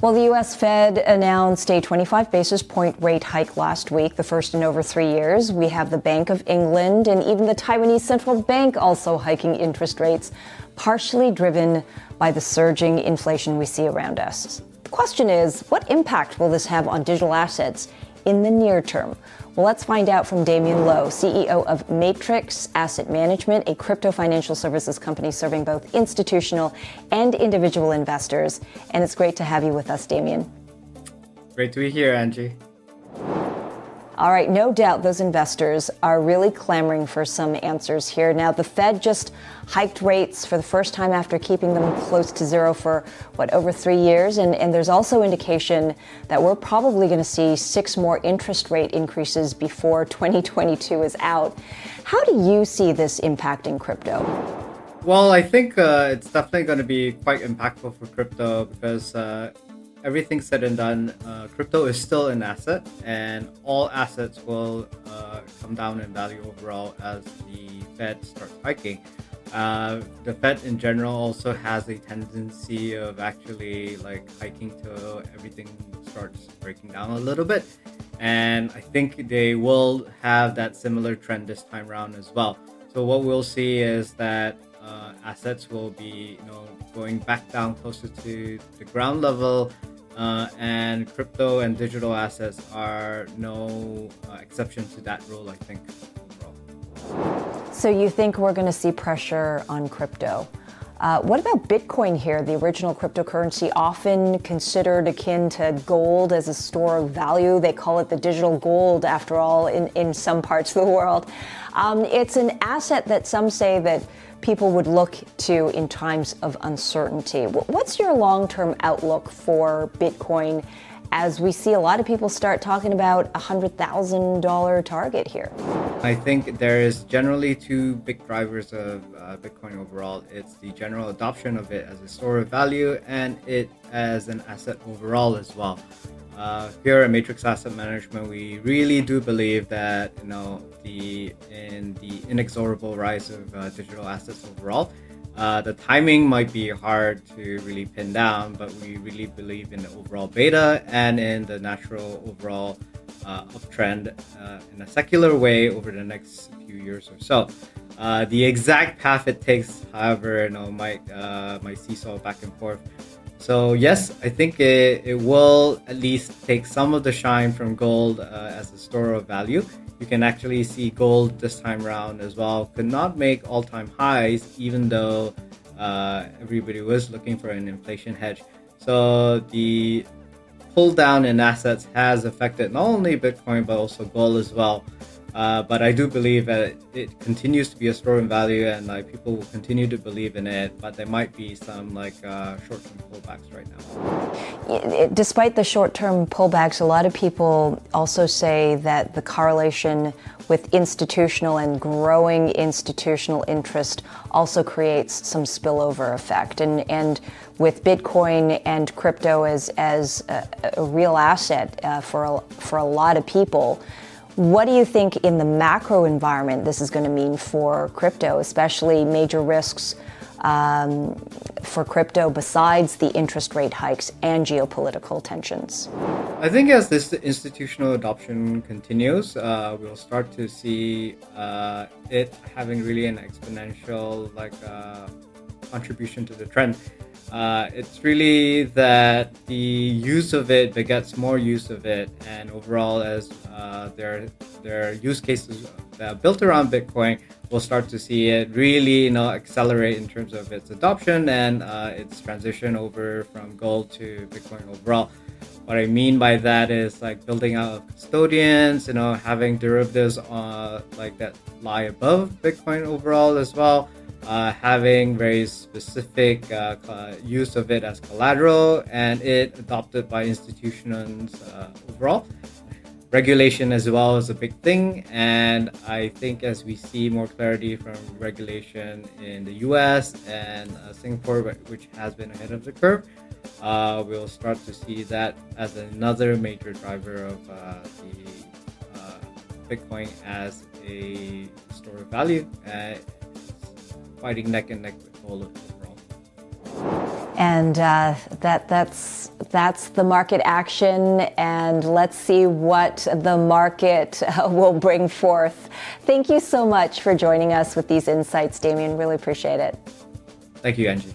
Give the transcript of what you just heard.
Well, the U.S. Fed announced a 25 basis point rate hike last week, the first in over 3 years. We have the Bank of England and even the Taiwanese Central Bank also hiking interest rates, partially driven by the surging inflation we see around us. The question is, what impact will this have on digital assets in the near term? Well, let's find out from Damian Loh, CEO of Matrix Asset Management, a crypto financial services company serving both institutional and individual investors. And it's great to have you with us, Damian. Great to be here, Angie. All right, no doubt those investors are really clamoring for some answers here. Now, the Fed just hiked rates for the first time after keeping them close to zero for, over 3 years? And there's also indication that we're probably going to see 6 more interest rate increases before 2022 is out. How do you see this impacting crypto? Well, I think it's definitely going to be quite impactful for crypto because everything said and done, crypto is still an asset, and all assets will come down in value overall as the Fed starts hiking. The Fed in general also has a tendency of actually hiking till everything starts breaking down a little bit, and I think they will have that similar trend this time around as well. So what we'll see is that assets will be going back down closer to the ground level, and crypto and digital assets are no exception to that rule, I think, overall. So you think we're going to see pressure on crypto? What about Bitcoin here, the original cryptocurrency often considered akin to gold as a store of value? They call it the digital gold, after all, in some parts of the world. It's an asset that some say that people would look to in times of uncertainty. What's your long-term outlook for Bitcoin as we see a lot of people start talking about a $100,000 target here? I think there is generally 2 big drivers of Bitcoin overall. It's the general adoption of it as a store of value and it as an asset overall as well. Here at Matrix Asset Management, we really do believe that the inexorable rise of digital assets overall, the timing might be hard to really pin down, but we really believe in the overall beta and in the natural overall uptrend in a secular way over the next few years or so. The exact path it takes, however, might seesaw back and forth. So yes, I think it will at least take some of the shine from gold as a store of value. You can actually see gold this time around as well could not make all-time highs, even though everybody was looking for an inflation hedge. So the pull down in assets has affected not only Bitcoin but also gold as well. But I do believe that it continues to be a store in value, and people will continue to believe in it. But there might be some short-term pullbacks right now. Despite the short-term pullbacks, a lot of people also say that the correlation with institutional and growing institutional interest also creates some spillover effect. And with Bitcoin and crypto as a real asset for a lot of people, what do you think in the macro environment this is going to mean for crypto, especially major risks for crypto besides the interest rate hikes and geopolitical tensions? I think as this institutional adoption continues, we'll start to see it having really an exponential contribution to the trend. It's really that the use of it begets more use of it, and overall, as there are use cases that are built around Bitcoin, we'll start to see it really accelerate in terms of its adoption and its transition over from gold to Bitcoin overall. What I mean by that is building out custodians, having derivatives that lie above Bitcoin overall as well. Having very specific use of it as collateral, and it adopted by institutions overall. Regulation as well is a big thing, and I think as we see more clarity from regulation in the US and Singapore, which has been ahead of the curve, we'll start to see that as another major driver of the Bitcoin as a store of value. Fighting neck and neck with gold overall. And that's the market action, and let's see what the market will bring forth. Thank you so much for joining us with these insights, Damian. Really appreciate it. Thank you, Angie.